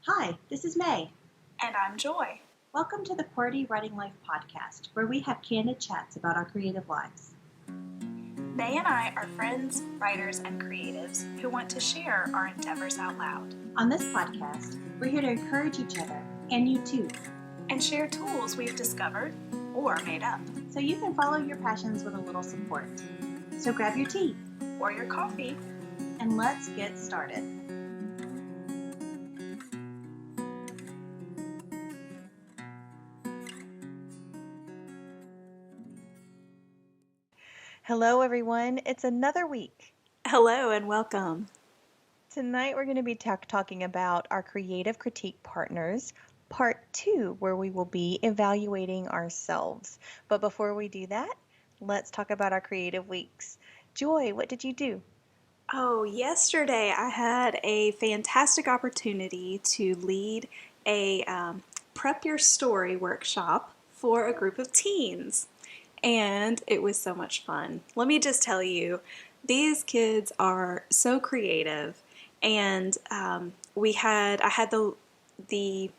Hi, this is May. And I'm Joy. Welcome to the QWERTY Writing Life podcast, where we have candid chats about our creative lives. May and I are friends, writers, and creatives who want to share our endeavors out loud. On this podcast, we're here to encourage each other, and you too, and share tools we've discovered or made up. so you can follow your passions with a little support. So grab your tea or your coffee, and let's get started. Hello, everyone. It's another week. Hello and welcome. Tonight we're going to be talking about our creative critique partners, part 2, where we will be evaluating ourselves. But before we do that, let's talk about our creative weeks. Joy, what did you do? Oh, yesterday I had a fantastic opportunity to lead a Prep Your Story workshop for a group of teens. And it was so much fun. Let me just tell you, these kids are so creative. And I had the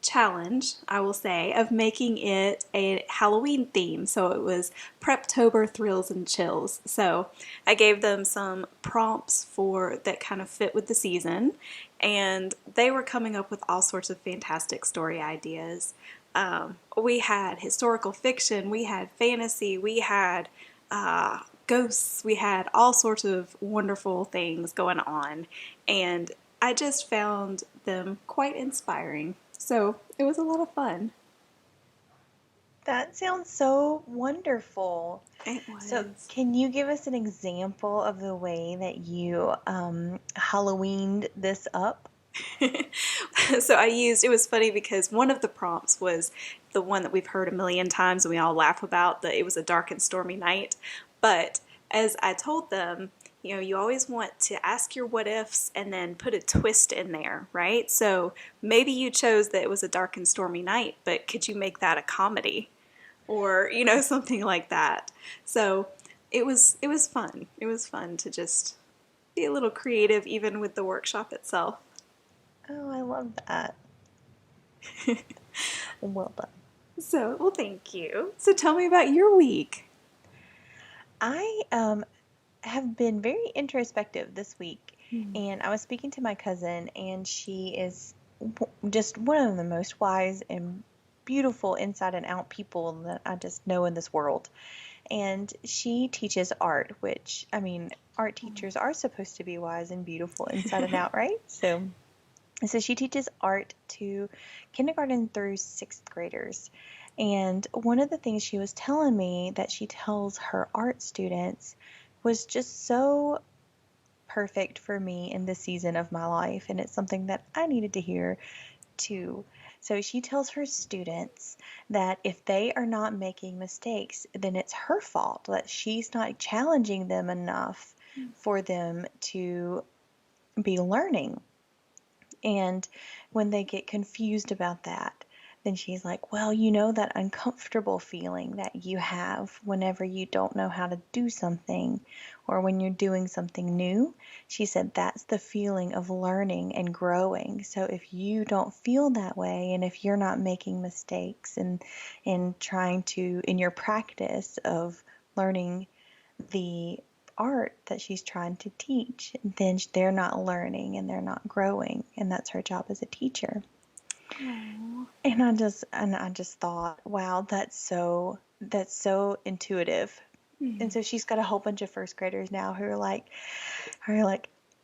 challenge, I will say, of making it a Halloween theme. So it was Preptober Thrills and Chills. So I gave them some prompts that kind of fit with the season, and they were coming up with all sorts of fantastic story ideas. We had historical fiction, we had fantasy, we had ghosts, we had all sorts of wonderful things going on, and I just found them quite inspiring. So it was a lot of fun. That sounds so wonderful. It was. So can you give us an example of the way that you Halloweened this up? So it was funny because one of the prompts was the one that we've heard a million times and we all laugh about, that it was a dark and stormy night. But as I told them, you always want to ask your what ifs and then put a twist in there, right? So maybe you chose that it was a dark and stormy night, but could you make that a comedy? Or, something like that. So it was fun. It was fun to just be a little creative even with the workshop itself. Oh, I love that. Well done. Well, thank you. So tell me about your week. I have been very introspective this week, and I was speaking to my cousin, and she is just one of the most wise and beautiful inside and out people that I just know in this world. And she teaches art, which, art teachers are supposed to be wise and beautiful inside and out, right? So she teaches art to kindergarten through 6th graders. And one of the things she was telling me that she tells her art students was just so perfect for me in this season of my life. And it's something that I needed to hear too. So she tells her students that if they are not making mistakes, then it's her fault, that she's not challenging them enough for them to be learning. And when they get confused about that, then she's like, well, that uncomfortable feeling that you have whenever you don't know how to do something or when you're doing something new. She said that's the feeling of learning and growing. So if you don't feel that way, and if you're not making mistakes and trying to, in your practice of learning the art that she's trying to teach, then they're not learning and they're not growing, and that's her job as a teacher. Aww. And I just thought, wow, that's so intuitive. And so she's got a whole bunch of first graders now who are like,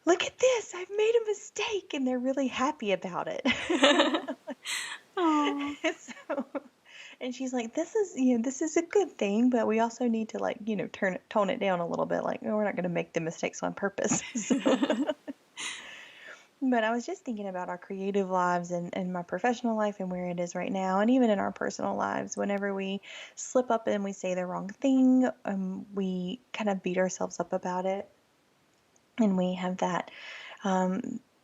look at this, I've made a mistake, and they're really happy about it. Aww. And she's like, this is a good thing, but we also need to tone it down a little bit. Like, we're not going to make the mistakes on purpose. But I was just thinking about our creative lives and my professional life and where it is right now, and even in our personal lives. Whenever we slip up and we say the wrong thing, we kind of beat ourselves up about it, and we have that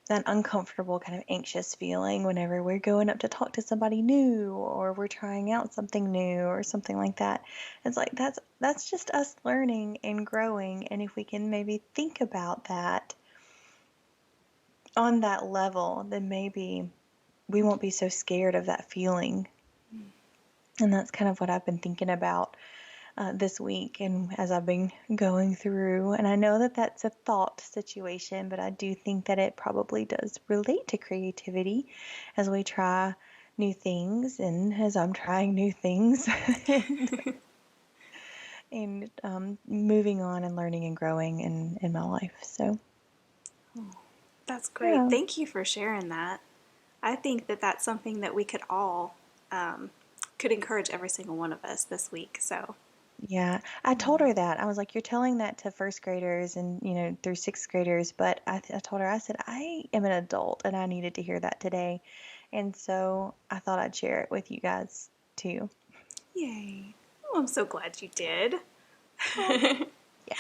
uncomfortable kind of anxious feeling whenever we're going up to talk to somebody new, or we're trying out something new or something like that. It's like that's just us learning and growing, and if we can maybe think about that on that level, then maybe we won't be so scared of that feeling. And that's kind of what I've been thinking about this week and as I've been going through. And I know that that's a thought situation, but I do think that it probably does relate to creativity as we try new things and as I'm trying new things and moving on and learning and growing in my life. So, That's great. yeah. Thank you for sharing that. I think that that's something that we could all could encourage every single one of us this week. So, Yeah, I told her that. I was like, you're telling that to first graders and, through sixth graders. But I told her, I said, I am an adult and I needed to hear that today. And so I thought I'd share it with you guys too. yay. Oh, I'm so glad you did. Oh, yeah.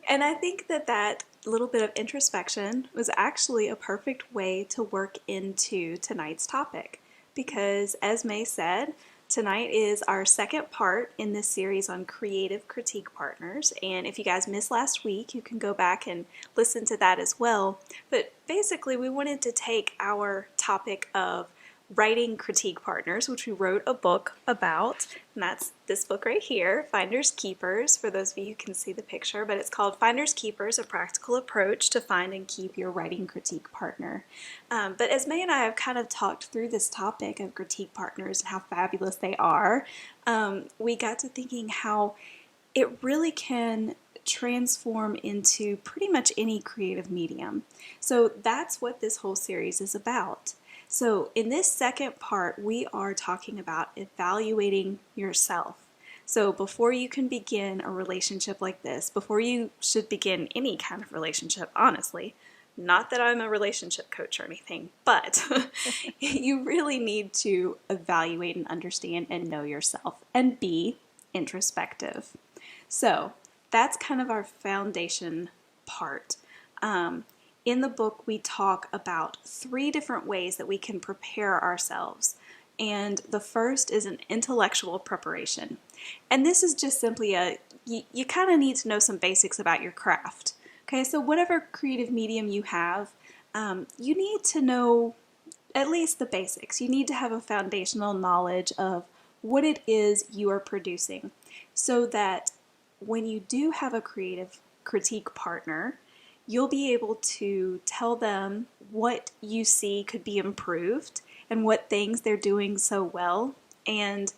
And I think that that little bit of introspection was actually a perfect way to work into tonight's topic. Because, as May said, tonight is our second part in this series on creative critique partners. And if you guys missed last week, you can go back and listen to that as well. But basically, we wanted to take our topic of writing critique partners, which we wrote a book about, and that's this book right here, Finders Keepers, for those of you who can see the picture, but it's called Finders Keepers, A Practical Approach to Find and Keep Your Writing Critique Partner. But as May and I have kind of talked through this topic of critique partners and how fabulous they are, we got to thinking how it really can transform into pretty much any creative medium. So that's what this whole series is about. So in this second part, we are talking about evaluating yourself. So before you can begin a relationship like this, before you should begin any kind of relationship, honestly, not that I'm a relationship coach or anything, but you really need to evaluate and understand and know yourself and be introspective. So that's kind of our foundation part. In the book, we talk about 3 different ways that we can prepare ourselves. And the first is an intellectual preparation. And this is just simply you kind of need to know some basics about your craft. Okay, so whatever creative medium you have, you need to know at least the basics. You need to have a foundational knowledge of what it is you are producing so that when you do have a creative critique partner, you'll be able to tell them what you see could be improved and what things they're doing so well. And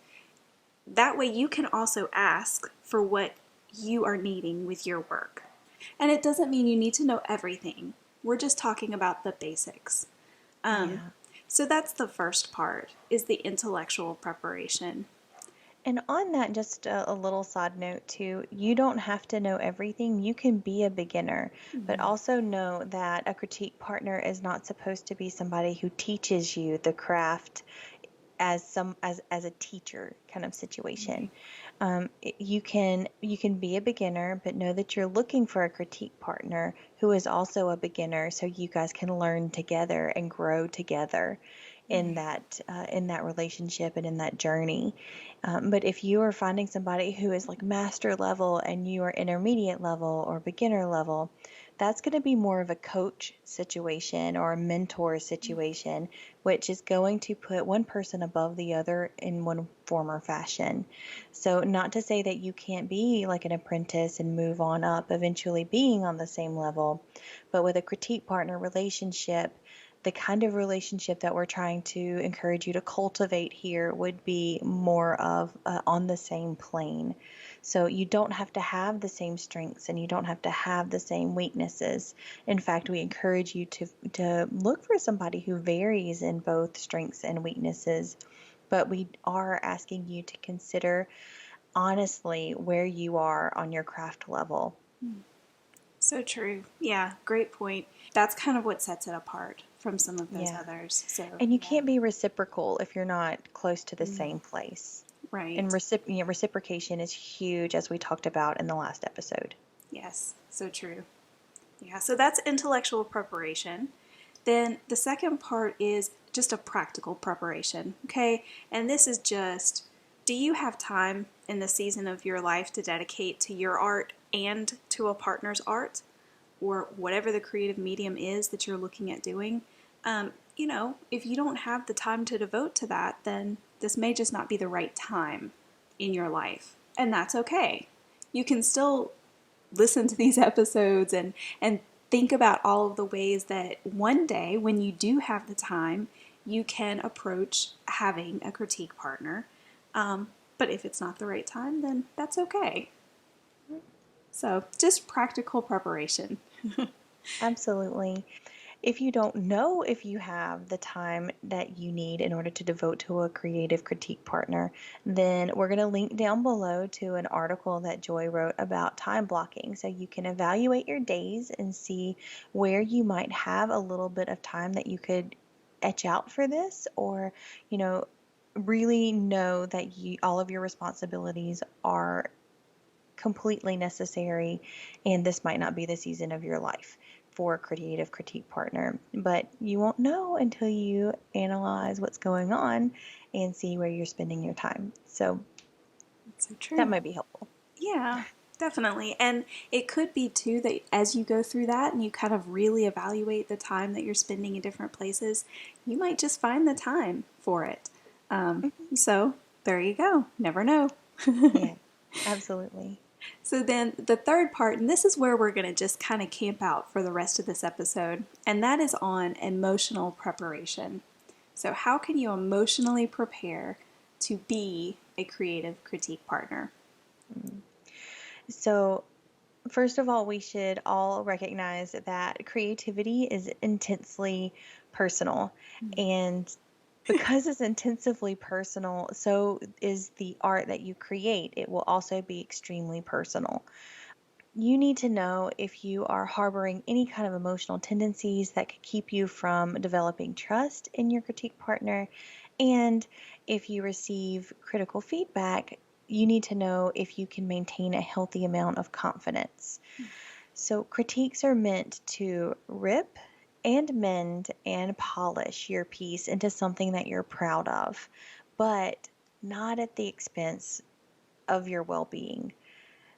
that way you can also ask for what you are needing with your work. And it doesn't mean you need to know everything. We're just talking about the basics. Yeah. So that's the first part, is the intellectual preparation. And on that, just a little side note too, you don't have to know everything. You can be a beginner, but also know that a critique partner is not supposed to be somebody who teaches you the craft as a teacher kind of situation. You can be a beginner, but know that you're looking for a critique partner who is also a beginner, so you guys can learn together and grow together in that relationship and in that journey. But if you are finding somebody who is like master level and you are intermediate level or beginner level, that's going to be more of a coach situation or a mentor situation, which is going to put one person above the other in one form or fashion. So, not to say that you can't be like an apprentice and move on up, eventually being on the same level, but with a critique partner relationship, the kind of relationship that we're trying to encourage you to cultivate here would be more of on the same plane. So you don't have to have the same strengths and you don't have to have the same weaknesses. In fact, we encourage you to look for somebody who varies in both strengths and weaknesses. But we are asking you to consider honestly where you are on your craft level. So true. Yeah, great point. That's kind of what sets it apart from some of those Yeah. others. So, And you yeah. can't be reciprocal if you're not close to the same place. And Right. reciprocation is huge, as we talked about in the last episode. Yes, so true. Yeah, so that's intellectual preparation. Then the second part is just a practical preparation, okay? And this is just, do you have time in the season of your life to dedicate to your art and to a partner's art, or whatever the creative medium is that you're looking at doing? If you don't have the time to devote to that, then this may just not be the right time in your life. And that's okay. You can still listen to these episodes and think about all of the ways that one day when you do have the time, you can approach having a critique partner. But if it's not the right time, then that's okay. So just practical preparation. Absolutely. If you don't know if you have the time that you need in order to devote to a creative critique partner, then we're going to link down below to an article that Joy wrote about time blocking. So you can evaluate your days and see where you might have a little bit of time that you could etch out for this, or, you know, really know that all of your responsibilities are completely necessary, and this might not be the season of your life for a creative critique partner. But you won't know until you analyze what's going on and see where you're spending your time. So That's so that true. might be helpful. Yeah, definitely. And it could be too that as you go through that and you kind of really evaluate the time that you're spending in different places, you might just find the time for it. Um, Mhm. so there you go. Never know. Yeah, absolutely. So then the third part, and this is where we're going to just kind of camp out for the rest of this episode, and that is on emotional preparation. So, how can you emotionally prepare to be a creative critique partner? Mm. So, first of all, we should all recognize that creativity is intensely personal. And because it's intensively personal, so is the art that you create. It will also be extremely personal. You need to know if you are harboring any kind of emotional tendencies that could keep you from developing trust in your critique partner. And if you receive critical feedback, you need to know if you can maintain a healthy amount of confidence. So, critiques are meant to rip and mend and polish your piece into something that you're proud of, but not at the expense of your well being.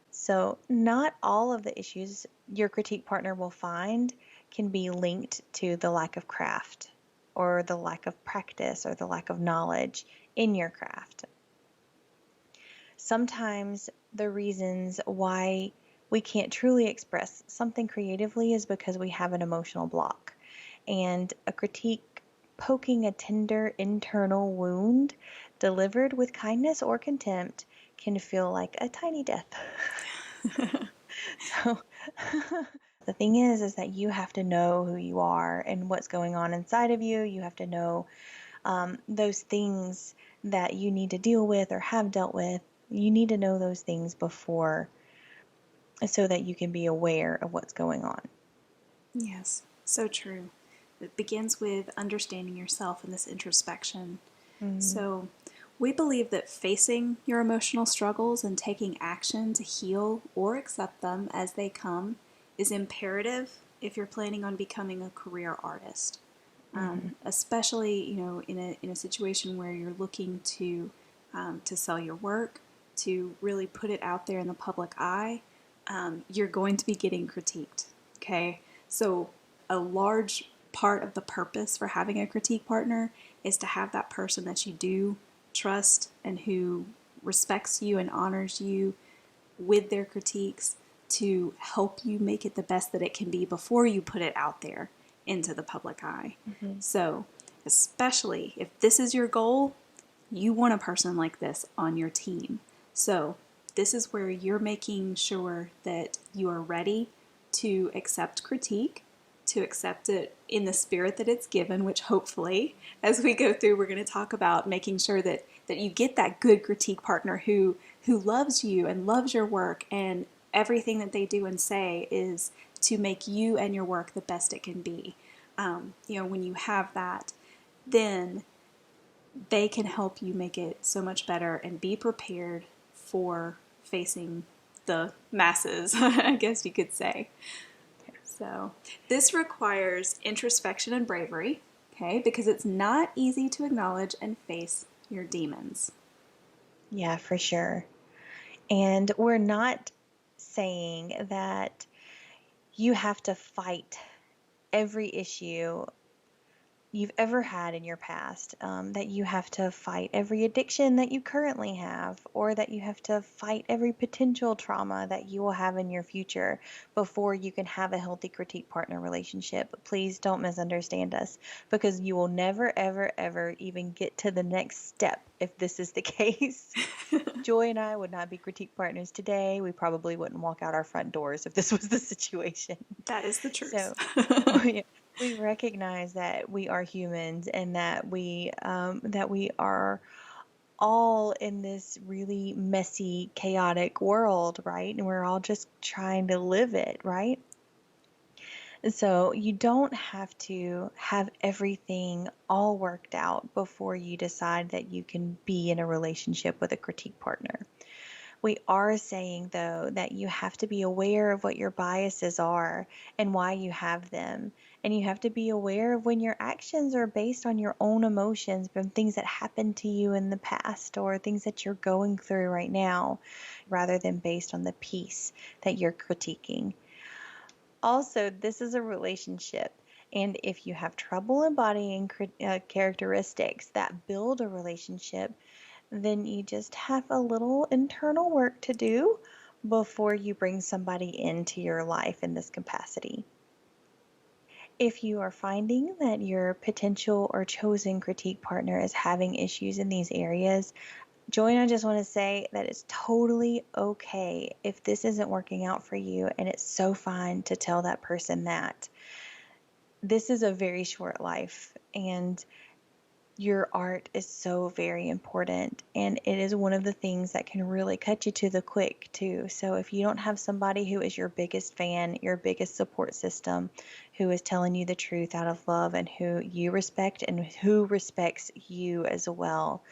So, not all of the issues your critique partner will find can be linked to the lack of craft or the lack of practice or the lack of knowledge in your craft. Sometimes the reasons why we can't truly express something creatively is because we have an emotional block. And a critique poking a tender internal wound delivered with kindness or contempt can feel like a tiny death. So the thing is that you have to know who you are and what's going on inside of you. You have to know those things that you need to deal with or have dealt with. You need to know those things before so that you can be aware of what's going on. Yes, so true. It begins with understanding yourself and this introspection. Mm-hmm. So, we believe that facing your emotional struggles and taking action to heal or accept them as they come is imperative if you're planning on becoming a career artist. Mm-hmm. Especially, in a situation where you're looking to sell your work, to really put it out there in the public eye, you're going to be getting critiqued. Okay, so a large part of the purpose for having a critique partner is to have that person that you do trust and who respects you and honors you with their critiques to help you make it the best that it can be before you put it out there into the public eye. Mm-hmm. So, especially if this is your goal, you want a person like this on your team. So, this is where you're making sure that you are ready to accept critique, to accept it in the spirit that it's given, which hopefully, as we go through, we're going to talk about making sure that you get that good critique partner who loves you and loves your work, and everything that they do and say is to make you and your work the best it can be. When you have that, then they can help you make it so much better and be prepared for facing the masses, I guess you could say. So, this requires introspection and bravery, okay, because it's not easy to acknowledge and face your demons. Yeah, for sure. And we're not saying that you have to fight every issue you've ever had in your past, that you have to fight every addiction that you currently have, or that you have to fight every potential trauma that you will have in your future before you can have a healthy critique partner relationship. Please don't misunderstand us, because you will never, ever, ever even get to the next step if this is the case. Joy and I would not be critique partners today. We probably wouldn't walk out our front doors if this was the situation. That is the truth. So we recognize that we are humans, and that we are all in this really messy, chaotic world, right? And we're all just trying to live it, right? So you don't have to have everything all worked out before you decide that you can be in a relationship with a critique partner. We are saying, though, that you have to be aware of what your biases are and why you have them. And you have to be aware of when your actions are based on your own emotions from things that happened to you in the past or things that you're going through right now, rather than based on the piece that you're critiquing. Also, this is a relationship. And if you have trouble embodying characteristics that build a relationship, then you just have a little internal work to do before you bring somebody into your life in this capacity. If you are finding that your potential or chosen critique partner is having issues in these areas, Joy and I just want to say that it's totally okay if this isn't working out for you, and it's so fine to tell that person that. This is a very short life, and your art is so very important, and it is one of the things that can really cut you to the quick too. So if you don't have somebody who is your biggest fan, your biggest support system, who is telling you the truth out of love, and who you respect and who respects you as well,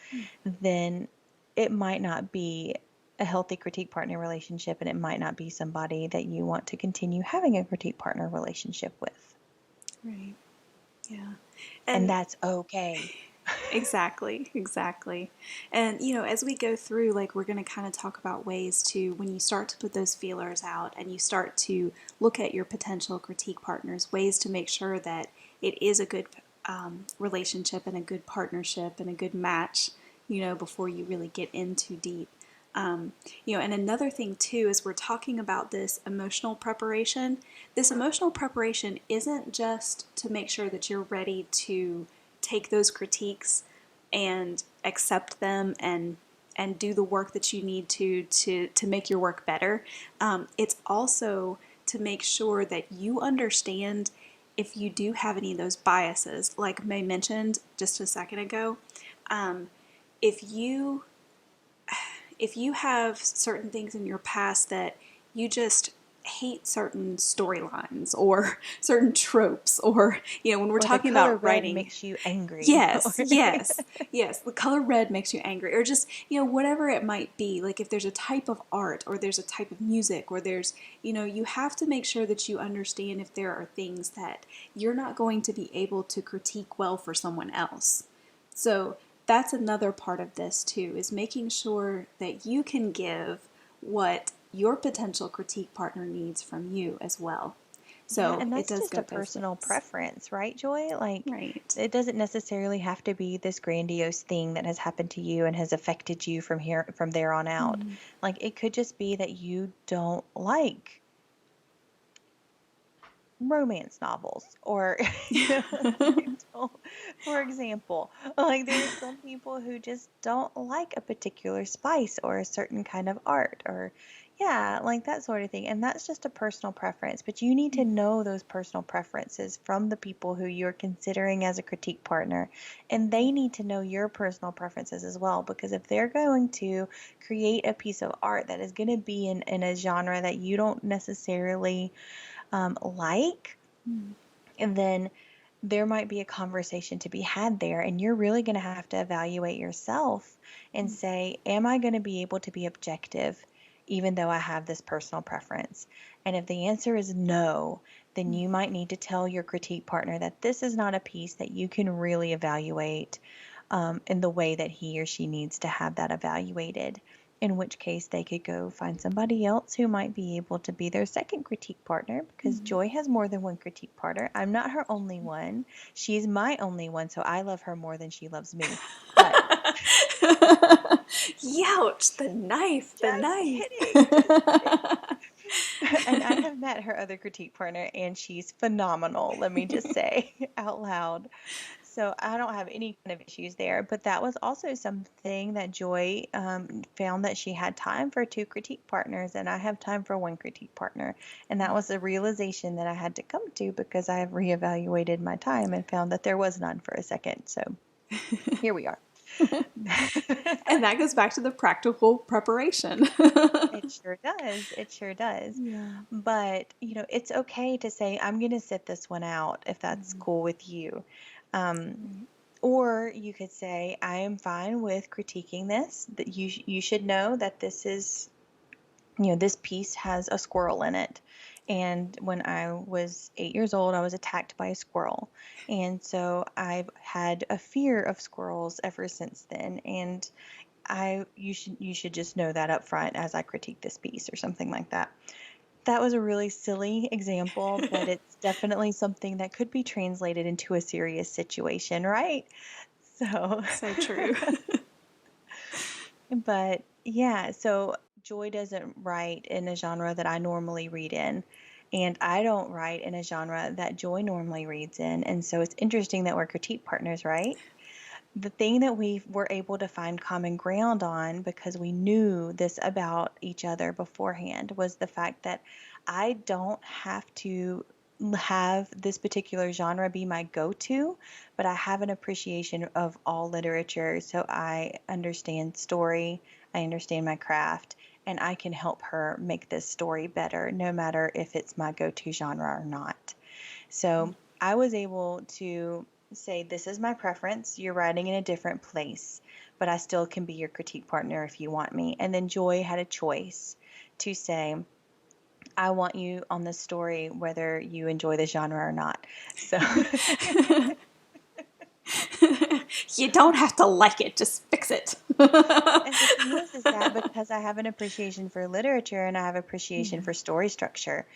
then it might not be a healthy critique partner relationship, and it might not be somebody that you want to continue having a critique partner relationship with. Right. Yeah. And And that's okay. exactly, exactly. And, as we go through, like, we're going to kind of talk about ways to, when you start to put those feelers out and you start to look at your potential critique partners, ways to make sure that it is a good relationship and a good partnership and a good match, before you really get in too deep. And another thing too is we're talking about this emotional preparation. This emotional preparation isn't just to make sure that you're ready to take those critiques and accept them and do the work that you need to make your work better. It's also to make sure that you understand if you do have any of those biases, like May mentioned just a second ago. If you have certain things in your past that you just hate, certain storylines or certain tropes, or when we're Or the talking color about red writing. makes you angry. Yes, yes, yes. The color red makes you angry, or just, whatever it might be. Like if there's a type of art, or there's a type of music, or there's, you have to make sure that you understand if there are things that you're not going to be able to critique well for someone else. So that's another part of this too, is making sure that you can give what your potential critique partner needs from you as well. Yeah, So and it that's does just a go both personal ways. preference, right, Joy? Like, Right. it doesn't necessarily have to be this grandiose thing that has happened to you and has affected you from there on out. Mm. Like, it could just be that you don't like romance novels, or you don't, for example, like there's some people who just don't like a particular spice or a certain kind of art, or yeah, like that sort of thing. And that's just a personal preference, but you need to know those personal preferences from the people who you're considering as a critique partner, and they need to know your personal preferences as well, because if they're going to create a piece of art that is going to be in a genre that you don't necessarily like, Mm. and then there might be a conversation to be had there, and you're really going to have to evaluate yourself and say, am I going to be able to be objective even though I have this personal preference? And if the answer is no, then you might need to tell your critique partner that this is not a piece that you can really evaluate in the way that he or she needs to have that evaluated. in which case they could go find somebody else who might be able to be their second critique partner, because Mm. Joy has more than one critique partner. I'm not her only one. She's my only one, so I love her more than she loves me. But Youch, the knife, the just knife. kidding, just kidding. And I have met her other critique partner, and she's phenomenal, let me just say out loud. So I don't have any kind of issues there. But that was also something that Joy found, that she had time for two critique partners, and I have time for one critique partner. And that was a realization that I had to come to, because I have reevaluated my time and found that there was none for a second. So here we are. And that goes back to the practical preparation. It sure does. It sure does. Yeah. But, it's okay to say, I'm going to sit this one out if that's Mhm. cool with you. Um, Right. or you could say, I am fine with critiquing this, that you should know that this piece has a squirrel in it. And when I was 8 years old, I was attacked by a squirrel. And so I've had a fear of squirrels ever since then. And you should just know that up front as I critique this piece, or something like that. That was a really silly example, but it's definitely something that could be translated into a serious situation, right? So, So true. but yeah, so Joy doesn't write in a genre that I normally read in, and I don't write in a genre that Joy normally reads in. And so it's interesting that we're critique partners, right? The thing that we were able to find common ground on, because we knew this about each other beforehand, was the fact that I don't have to have this particular genre be my go-to, but I have an appreciation of all literature. So I understand story, I understand my craft, and I can help her make this story better, no matter if it's my go-to genre or not. So I was able to say, this is my preference. You're writing in a different place, but I still can be your critique partner if you want me. And then Joy had a choice to say, I want you on this story, whether you enjoy the genre or not. So, You don't have to like it, just fix it. and the thing is that because I have an appreciation for literature and I have appreciation Yeah. for story structure,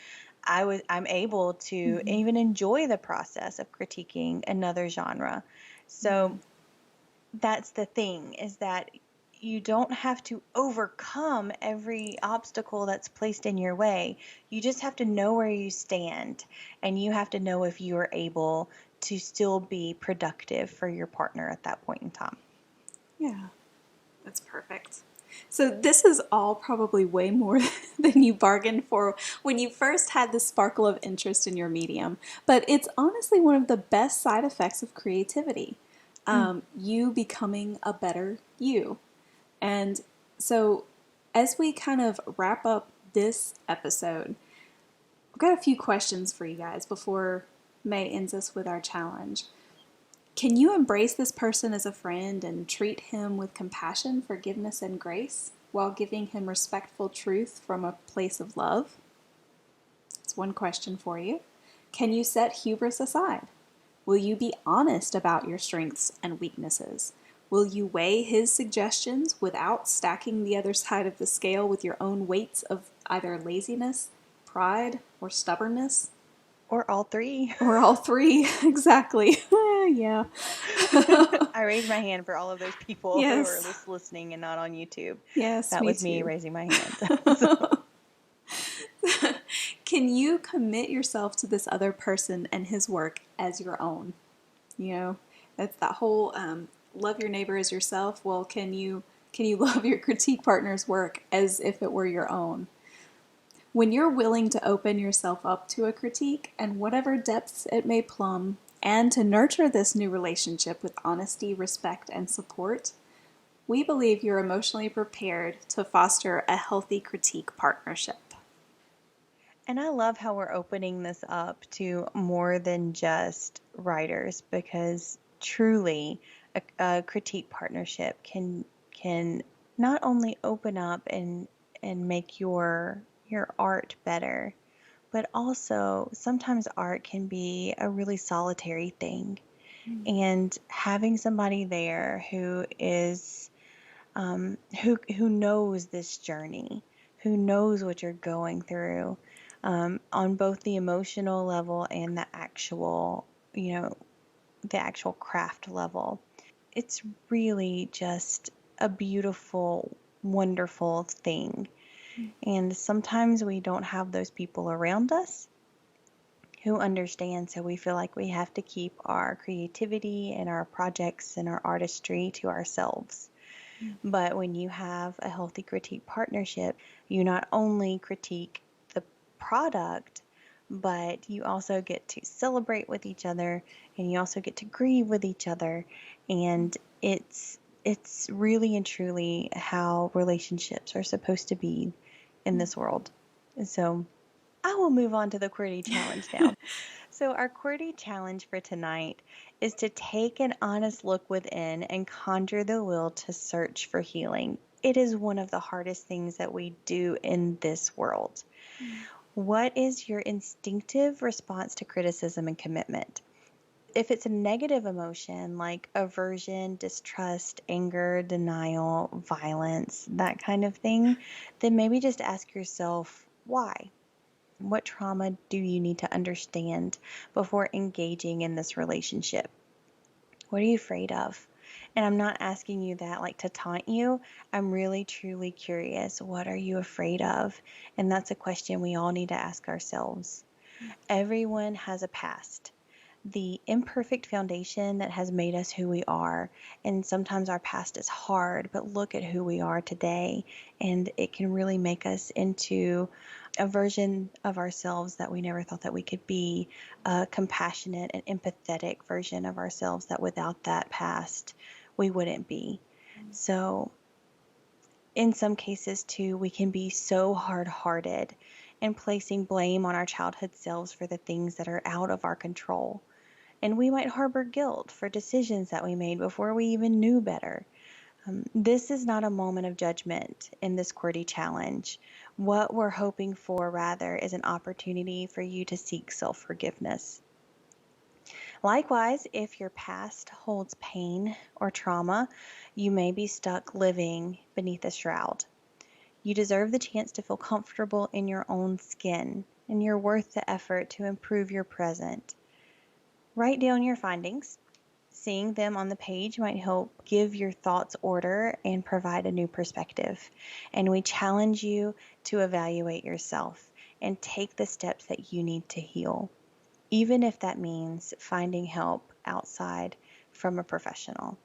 I'm able to Mhm. even enjoy the process of critiquing another genre. Yeah. So that's the thing, is that you don't have to overcome every obstacle that's placed in your way. You just have to know where you stand, and you have to know if you are able to still be productive for your partner at that point in time. Yeah. That's perfect. So this is all probably way more than you bargained for when you first had the sparkle of interest in your medium. But it's honestly one of the best side effects of creativity. Mm. You becoming a better you. And so as we kind of wrap up this episode, I've got a few questions for you guys before May ends us with our challenge. Can you embrace this person as a friend and treat him with compassion, forgiveness, and grace while giving him respectful truth from a place of love? That's one question for you. Can you set hubris aside? Will you be honest about your strengths and weaknesses? Will you weigh his suggestions without stacking the other side of the scale with your own weights of either laziness, pride, or stubbornness? Or all three. Or all three, exactly. Yeah. I raised my hand for all of those people who are Yes. just listening and not on YouTube. Yes, That me was me too. raising my hand. So, Can you commit yourself to this other person and his work as your own? You know, that's that whole love your neighbor as yourself. Well, can you love your critique partner's work as if it were your own? When you're willing to open yourself up to a critique and whatever depths it may plumb, and to nurture this new relationship with honesty, respect, and support, we believe you're emotionally prepared to foster a healthy critique partnership. and I love how we're opening this up to more than just writers, because truly a critique partnership can not only open up and make your art better, but also sometimes art can be a really solitary thing. And having somebody there who is who knows this journey, who knows what you're going through, on both the emotional level and you know, the actual craft level. It's really just a beautiful, wonderful thing. And sometimes we don't have those people around us who understand, so we feel like we have to keep our creativity and our projects and our artistry to ourselves. But when you have a healthy critique partnership, you not only critique the product, but you also get to celebrate with each other, and you also get to grieve with each other. And it's really and truly how relationships are supposed to be in this world. So I will move on to the QWERTY challenge now. So our QWERTY challenge for tonight is to take an honest look within and conjure the will to search for healing. It is one of the hardest things that we do in this world. What is your instinctive response to criticism and commitment? If it's a negative emotion like aversion, distrust, anger, denial, violence, that kind of thing, then maybe just ask yourself why. What trauma do you need to understand before engaging in this relationship? What are you afraid of? And I'm not asking you that like to taunt you. I'm really truly curious. What are you afraid of? And that's a question we all need to ask ourselves. Everyone has a past, the imperfect foundation that has made us who we are. And sometimes our past is hard, but look at who we are today. And it can really make us into a version of ourselves that we never thought that we could be, a compassionate and empathetic version of ourselves that without that past, we wouldn't be. So in some cases too, we can be so hard-hearted and placing blame on our childhood selves for the things that are out of our control. And we might harbor guilt for decisions that we made before we even knew better. This is not a moment of judgment in this QWERTY challenge. What we're hoping for, rather, is an opportunity for you to seek self-forgiveness. Likewise, if your past holds pain or trauma, you may be stuck living beneath a shroud. You deserve the chance to feel comfortable in your own skin, and you're worth the effort to improve your present. Write down your findings. Seeing them on the page might help give your thoughts order and provide a new perspective. And we challenge you to evaluate yourself and take the steps that you need to heal, even if that means finding help outside from a professional.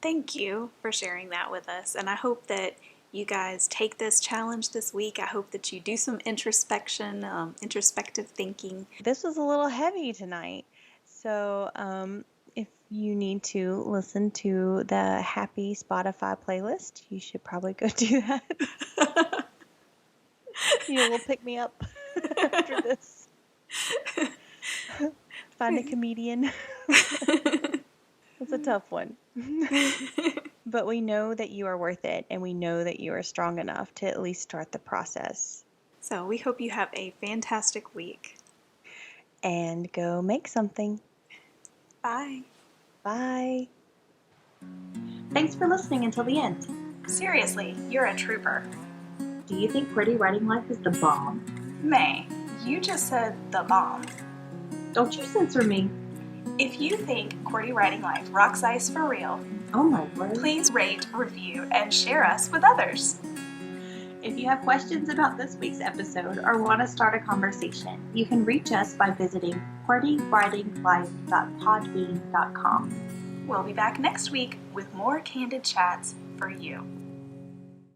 Thank you for sharing that with us, and I hope that you guys take this challenge this week. I hope that you do some introspection, introspective thinking. This was a little heavy tonight, so if you need to listen to the happy Spotify playlist, you should probably go do that. You'll pick me up after this. Find a comedian. It's a tough one. But we know that you are worth it, and we know that you are strong enough to at least start the process. So we hope you have a fantastic week. And go make something. Bye. Bye. Thanks for listening until the end. Seriously, you're a trooper. Do you think QWERTY Writing Life is the bomb? May, you just said the bomb. Don't you censor me. If you think QWERTY Writing Life rocks ice for real, Oh my word. please rate, review, and share us with others. If you have questions about this week's episode or want to start a conversation, you can reach us by visiting QWERTYWritingLife.podbean.com. We'll be back next week with more candid chats for you.